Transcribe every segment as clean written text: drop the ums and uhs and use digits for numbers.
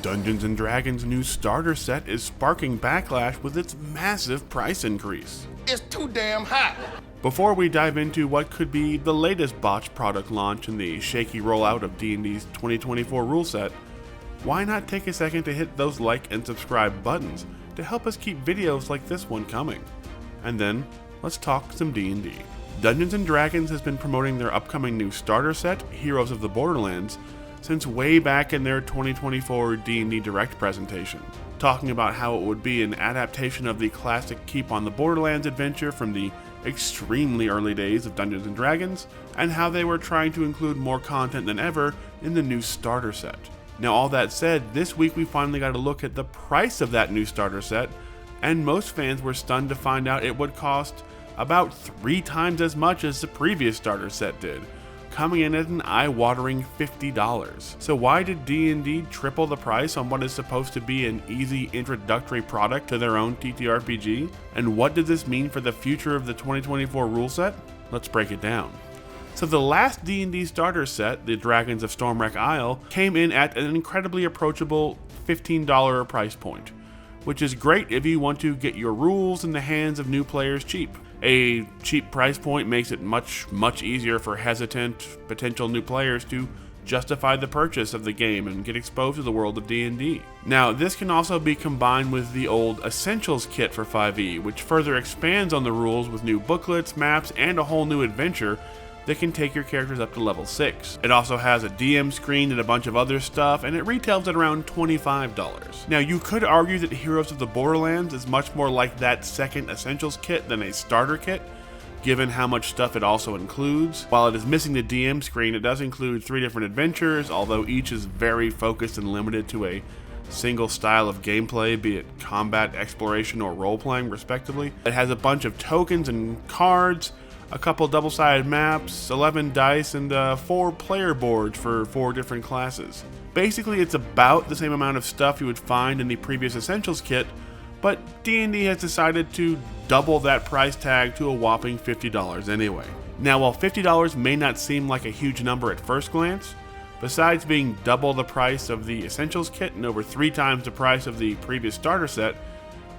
Dungeons & Dragons' new starter set is sparking backlash with its massive price increase. It's too damn hot. Before we dive into what could be the latest botched product launch in the shaky rollout of D&D's 2024 rule set, why not take a second to hit those like and subscribe buttons to help us keep videos like this one coming. And then, let's talk some D&D. Dungeons & Dragons has been promoting their upcoming new starter set, Heroes of the Borderlands, since way back in their 2024 D&D Direct presentation, talking about how it would be an adaptation of the classic Keep on the Borderlands adventure from the extremely early days of Dungeons & Dragons, and how they were trying to include more content than ever in the new starter set. Now all that said, this week we finally got a look at the price of that new starter set, and most fans were stunned to find out it would cost about 3 times as much as the previous starter set did, coming in at an eye-watering $50. So why did D&D triple the price on what is supposed to be an easy introductory product to their own TTRPG? And what does this mean for the future of the 2024 rule set? Let's break it down. So the last D&D starter set, the Dragons of Stormwreck Isle, came in at an incredibly approachable $15 price point, which is great if you want to get your rules in the hands of new players cheap. A cheap price point makes it much easier for hesitant potential new players to justify the purchase of the game and get exposed to the world of D&D. Now, this can also be combined with the old Essentials kit for 5e, which further expands on the rules with new booklets, maps, and a whole new adventure that can take your characters up to level 6. It also has a DM screen and a bunch of other stuff, and it retails at around $25. Now, you could argue that Heroes of the Borderlands is much more like that second Essentials kit than a starter kit, given how much stuff it also includes. While it is missing the DM screen, it does include 3 different adventures, although each is very focused and limited to a single style of gameplay, be it combat, exploration, or role-playing, respectively. It has a bunch of tokens and cards, a couple double-sided maps, 11 dice, and 4 player boards for 4 different classes. Basically, it's about the same amount of stuff you would find in the previous Essentials kit, but D&D has decided to double that price tag to a whopping $50 anyway. Now, while $50 may not seem like a huge number at first glance, besides being double the price of the Essentials kit and over 3 times the price of the previous starter set,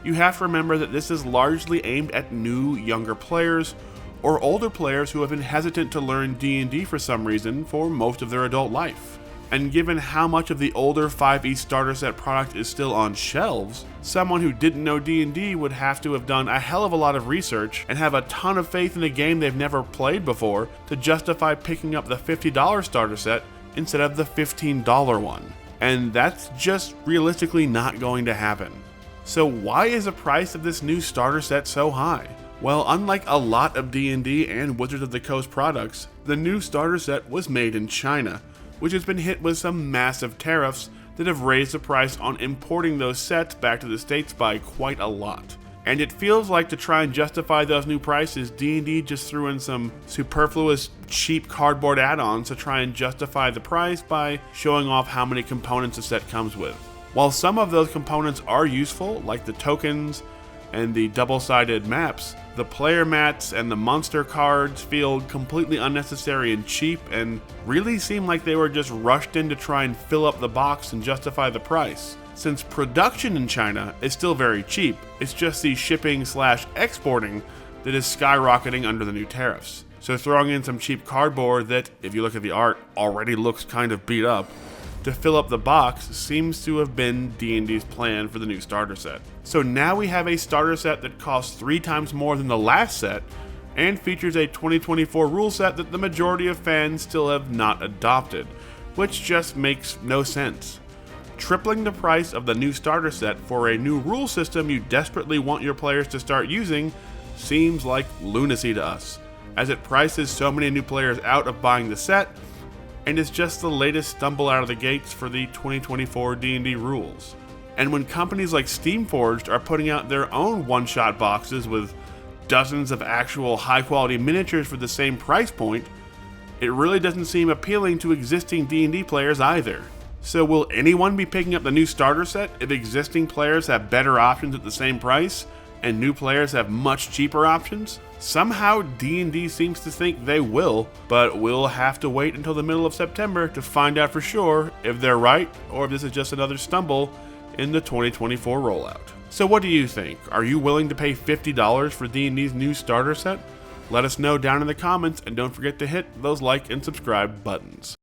you have to remember that this is largely aimed at new, younger players, or older players who have been hesitant to learn D&D for some reason for most of their adult life. And given how much of the older 5e starter set product is still on shelves, someone who didn't know D&D would have to have done a hell of a lot of research and have a ton of faith in a game they've never played before to justify picking up the $50 starter set instead of the $15 one. And that's just realistically not going to happen. So why is the price of this new starter set so high? Well, unlike a lot of D&D and Wizards of the Coast products, the new starter set was made in China, which has been hit with some massive tariffs that have raised the price on importing those sets back to the States by quite a lot. And it feels like to try and justify those new prices, D&D just threw in some superfluous cheap cardboard add-ons to try and justify the price by showing off how many components the set comes with. While some of those components are useful, like the tokens and the double-sided maps, the player mats and the monster cards feel completely unnecessary and cheap and really seem like they were just rushed in to try and fill up the box and justify the price. Since production in China is still very cheap, it's just the shipping/exporting that is skyrocketing under the new tariffs. So throwing in some cheap cardboard that, if you look at the art, already looks kind of beat up, to fill up the box seems to have been D&D's plan for the new starter set. So now we have a starter set that costs 3 times more than the last set, and features a 2024 rule set that the majority of fans still have not adopted, which just makes no sense. Tripling the price of the new starter set for a new rule system you desperately want your players to start using seems like lunacy to us, as it prices so many new players out of buying the set, and is just the latest stumble out of the gates for the 2024 D&D rules. And when companies like Steamforged are putting out their own one-shot boxes with dozens of actual high-quality miniatures for the same price point, it really doesn't seem appealing to existing D&D players either. So will anyone be picking up the new starter set if existing players have better options at the same price and new players have much cheaper options? Somehow D&D seems to think they will, but we'll have to wait until the middle of September to find out for sure if they're right or if this is just another stumble in the 2024 rollout. So what do you think? Are you willing to pay $50 for D&D's new starter set? Let us know down in the comments, and don't forget to hit those like and subscribe buttons.